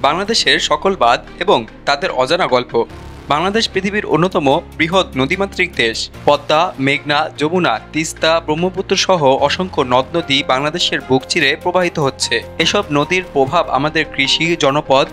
বাংলাদেশের সকল বাঁধ এবং তাদের অজানা গল্প। বাংলাদেশ পৃথিবীর অন্যতম বৃহৎ নদীমাতৃক দেশ। পদ্মা, মেঘনা, যমুনা, তিস্তা, ব্রহ্মপুত্র সহ অসংখ্য নদ নদী বাংলাদেশের বুক চিরে প্রবাহিত হচ্ছে। এসব নদীর প্রভাব আমাদের কৃষি, জনপদ,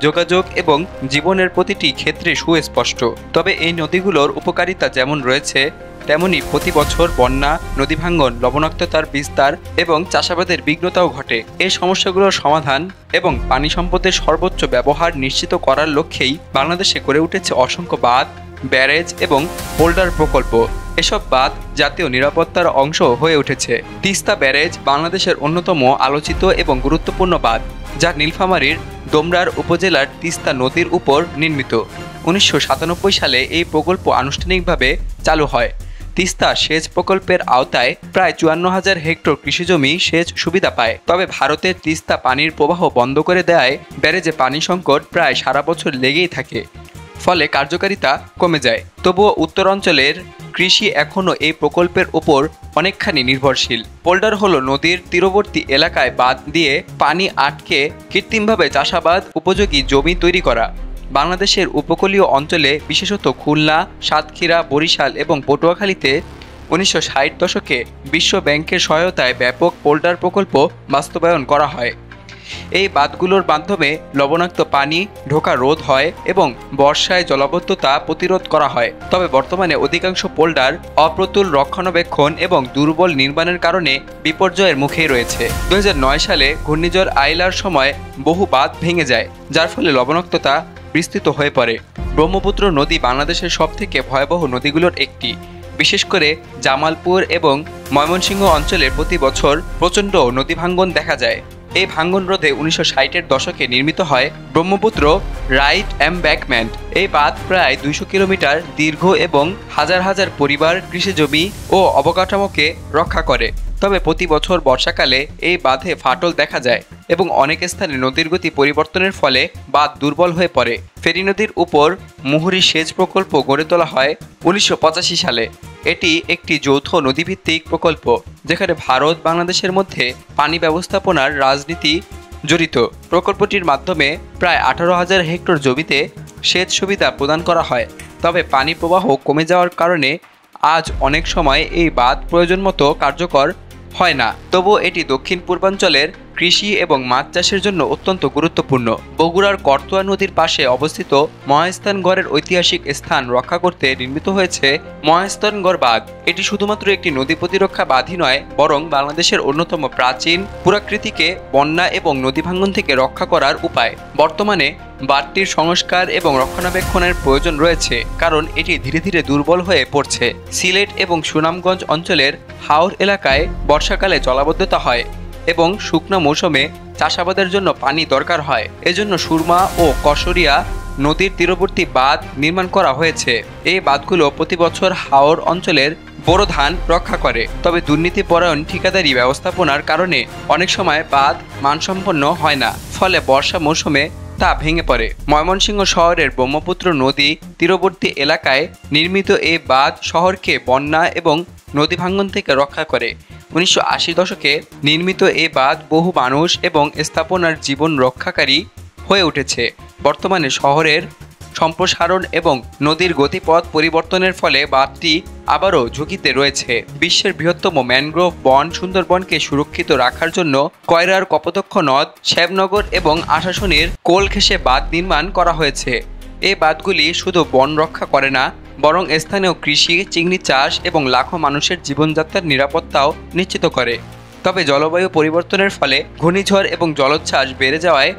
যোগাযোগ এবং জীবনের প্রতিটি ক্ষেত্রে সুস্পষ্ট। তবে এই নদীগুলোর উপকারিতা যেমন রয়েছে, তেমনি প্রতি বছর বন্যা, নদী ভাঙ্গন, লবণাক্ততার বিস্তার এবং চাষাবাদের বিঘ্নতাও ঘটে। এই সমস্যাগুলোর সমাধান এবং পানি সম্পদের সর্বোচ্চ ব্যবহার নিশ্চিত করার লক্ষ্যেই বাংলাদেশে গড়ে উঠেছে অসংখ্য বাঁধ, ব্যারেজ এবং বোল্ডার প্রকল্প। এসব বাঁধ জাতীয় নিরাপত্তার অংশ হয়ে উঠেছে। তিস্তা ব্যারেজ বাংলাদেশের অন্যতম আলোচিত এবং গুরুত্বপূর্ণ বাঁধ, যা নীলফামারীর ডোমরার উপজেলার তিস্তা নদীর উপর নির্মিত। 1997 সালে এই প্রকল্প আনুষ্ঠানিকভাবে চালু হয়। তিস্তা সেচ প্রকল্পের আওতায় প্রায় 54,000 হেক্টর কৃষিজমি সেচ সুবিধা পায়। তবে ভারতের তিস্তা পানির প্রবাহ বন্ধ করে দেওয়ায় ব্যারেজে পানি সংকট প্রায় সারা বছর লেগেই থাকে, ফলে কার্যকারিতা কমে যায়। তবুও উত্তরাঞ্চলের কৃষি এখনও এই প্রকল্পের উপর অনেকখানি নির্ভরশীল। পোল্ডার হলো নদীর তীরবর্তী এলাকায় বাঁধ দিয়ে পানি আটকে কৃত্রিমভাবে চাষাবাদ উপযোগী জমি তৈরি করা। বাংলাদেশের উপকূলীয় অঞ্চলে, বিশেষত খুলনা, সাতক্ষীরা, বরিশাল এবং পটুয়াখালীতে 1960 দশকে বিশ্ব ব্যাংকের সহায়তায় ব্যাপক পোল্ডার প্রকল্প বাস্তবায়ন করা হয়। এই বাঁধগুলোর মাধ্যমে লবণাক্ত পানি ঢোকা রোধ হয় এবং বর্ষায় জলাবদ্ধতা প্রতিরোধ করা হয়। তবে বর্তমানে অধিকাংশ পোল্ডার অপ্রতুল রক্ষণাবেক্ষণ এবং দুর্বল নির্মাণের কারণে বিপর্যয়ের মুখেই রয়েছে। 2009 সালে ঘূর্ণিঝড় আইলার সময় বহু বাঁধ ভেঙে যায়, যার ফলে লবণাক্ততা বিস্তৃত হয়ে পড়ে। ব্রহ্মপুত্র নদী বাংলাদেশের সবথেকে ভয়াবহ নদীগুলোর একটি। বিশেষ করে জামালপুর এবং ময়মনসিংহ অঞ্চলে প্রতি বছর প্রচণ্ড নদী ভাঙ্গন দেখা যায়। এই ভাঙ্গন রোধে 1960-এর দশকে নির্মিত হয় ব্রহ্মপুত্র রাইট এমব্যাঙ্কমেন্ট। এই বাঁধ প্রায় 200 কিলোমিটার দীর্ঘ এবং হাজার হাজার পরিবার, কৃষিজমি ও অবকাঠামোকে রক্ষা করে। তবে প্রতি বছর বর্ষাকালে এই বাঁধে ফাটল দেখা যায় এবং অনেক স্থানে নদীর গতি পরিবর্তনের ফলে বাঁধ দুর্বল হয়ে পড়ে। ফেনী নদীর উপর মুহুরী সেচ প্রকল্প গড়ে তোলা হয় 1985 সালে। এটি একটি যৌথ নদীভিত্তিক প্রকল্প, যেখানে ভারত বাংলাদেশের মধ্যে পানি ব্যবস্থাপনার রাজনীতি জড়িত। প্রকল্পটির মাধ্যমে প্রায় 18,000 হেক্টর জমিতে সেচ সুবিধা প্রদান করা হয়। তবে পানি প্রবাহ কমে যাওয়ার কারণে আজ অনেক সময় এই বাঁধ প্রয়োজন মতো কার্যকর হয় না। তবুও এটি দক্ষিণ পূর্বাঞ্চলের কৃষি এবং মাছ চাষের জন্য অত্যন্ত গুরুত্বপূর্ণ। বগুড়ার করতোয়া নদীর পাশে অবস্থিত মহাস্থানগড়ের ঐতিহাসিক স্থান রক্ষা করতে নির্মিত হয়েছে মহাস্থানগড় বাঁধ। এটি শুধুমাত্র একটি নদী প্রতিরক্ষা বাঁধই নয়, বরং বাংলাদেশের অন্যতম প্রাচীন পুরাকৃতিকে বন্যা এবং নদী ভাঙ্গন থেকে রক্ষা করার উপায়। বর্তমানে বাঁধটির সংস্কার এবং রক্ষণাবেক্ষণের প্রয়োজন রয়েছে, কারণ এটি ধীরে ধীরে দুর্বল হয়ে পড়ছে। সিলেট এবং সুনামগঞ্জ অঞ্চলের হাওর এলাকায় বর্ষাকালে জলাবদ্ধতা হয় এবং শুকনো মৌসুমে চাষাবাদের জন্য পানি দরকার হয়। এজন্য সুরমা ও কসরিয়া নদীর তীরবর্তী বাঁধ নির্মাণ করা হয়েছে। এই বাঁধগুলো প্রতি বছর হাওর অঞ্চলের বোরো ধান রক্ষা করে। তবে দুর্নীতিপরায়ণ ঠিকাদারি ব্যবস্থাপনার কারণে অনেক সময় বাঁধ মানসম্পন্ন হয় না, ফলে বর্ষা মৌসুমে তা ভেঙে পড়ে। ময়মনসিংহ শহরের ব্রহ্মপুত্র নদী তীরবর্তী এলাকায় নির্মিত এই বাঁধ শহরকে বন্যা এবং নদী ভাঙ্গন থেকে রক্ষা করে। 1980 দশকে নির্মিত এই বাঁধ বহু মানুষ এবং স্থাপনার জীবন রক্ষাকারী হয়ে উঠেছে। বর্তমানে শহরের সম্প্রসারণ এবং নদীর গতিপথ পরিবর্তনের ফলে বাঁধটি আবারও ঝুঁকিতে রয়েছে। বিশ্বের বৃহত্তম ম্যানগ্রোভ বন সুন্দরবনকে সুরক্ষিত রাখার জন্য কয়রার কপোতাক্ষ নদ, শ্যামনগর এবং আশাশুনির কোল ঘেঁষে বাঁধ নির্মাণ করা হয়েছে। এই বাঁধগুলি শুধু বন রক্ষা করে না, বরং স্থানীয় কৃষি, চিংড়ি চাষ এবং লাখো মানুষের জীবনযাত্রার নিরাপত্তাও নিশ্চিত করে। তবে জলবায়ু পরিবর্তনের ফলে ঘূর্ণিঝড় এবং জলোচ্ছ্বাস বেড়ে যাওয়ায়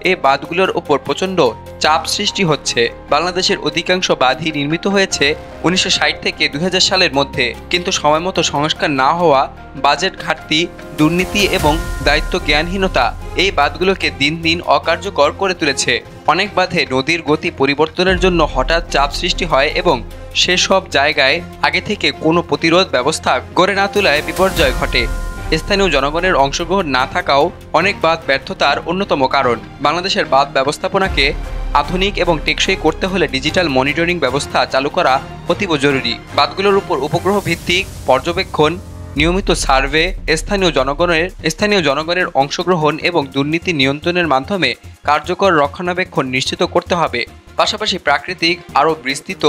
এই বাঁধগুলোর উপর প্রচণ্ড চাপ সৃষ্টি হচ্ছে। বাংলাদেশের অধিকাংশ বাঁধই নির্মিত হয়েছে 1960 থেকে 2000 সালের মধ্যে, কিন্তু সময়মতো সংস্কার না হওয়া, বাজেট ঘাটতি, দুর্নীতি এবং দায়িত্ব জ্ঞানহীনতা এই বাঁধগুলোকে দিন দিন অকার্যকর করে তুলেছে। অনেক বাঁধে নদীর গতি পরিবর্তনের জন্য হঠাৎ চাপ সৃষ্টি হয় এবং সেসব জায়গায় আগে থেকে কোনো প্রতিরোধ ব্যবস্থা গড়ে না তোলায় বিপর্যয় ঘটে। স্থানীয় জনগণের অংশগ্রহণ না থাকাও অনেক বাঁধ ব্যর্থতার অন্যতম কারণ। বাংলাদেশের বাঁধ ব্যবস্থাপনাকে আধুনিক এবং টেকসই করতে হলে ডিজিটাল মনিটরিং ব্যবস্থা চালু করা অতীব জরুরি। বাঁধগুলোর উপর উপগ্রহ ভিত্তিক পর্যবেক্ষণ, নিয়মিত সার্ভে, স্থানীয় জনগণের অংশগ্রহণ এবং দুর্নীতি নিয়ন্ত্রণের মাধ্যমে কার্যকর রক্ষণাবেক্ষণ নিশ্চিত করতে হবে। পাশাপাশি প্রাকৃতিক আরও বিস্তৃত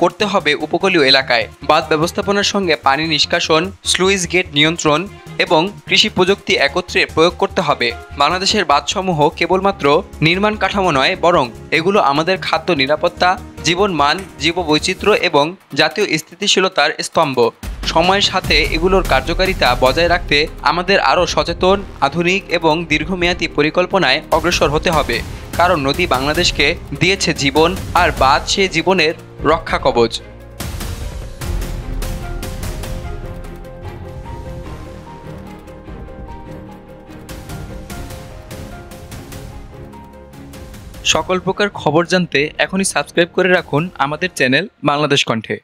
করতে হবে উপকূলীয় এলাকায়। বাঁধ ব্যবস্থাপনার সঙ্গে পানি নিষ্কাশন, স্লুইস গেট নিয়ন্ত্রণ এবং কৃষি প্রযুক্তি একত্রে প্রয়োগ করতে হবে। বাংলাদেশের বাঁধসমূহ কেবলমাত্র নির্মাণ কাঠামো নয়, বরং এগুলো আমাদের খাদ্য নিরাপত্তা, জীবনমান, জীববৈচিত্র্য এবং জাতীয় স্থিতিশীলতার স্তম্ভ। সময়ের সাথে এগুলোর কার্যকারিতা বজায় রাখতে আমাদের আরও সচেতন, আধুনিক এবং দীর্ঘমেয়াদী পরিকল্পনায় অগ্রসর হতে হবে। কারণ নদী বাংলাদেশকে দিয়েছে জীবন, আর বাঁধ সে জীবনের রক্ষা কবচ। সকল প্রকার খবর জানতে এখনই সাবস্ক্রাইব করে রাখুন আমাদের চ্যানেল বাংলাদেশ কণ্ঠে।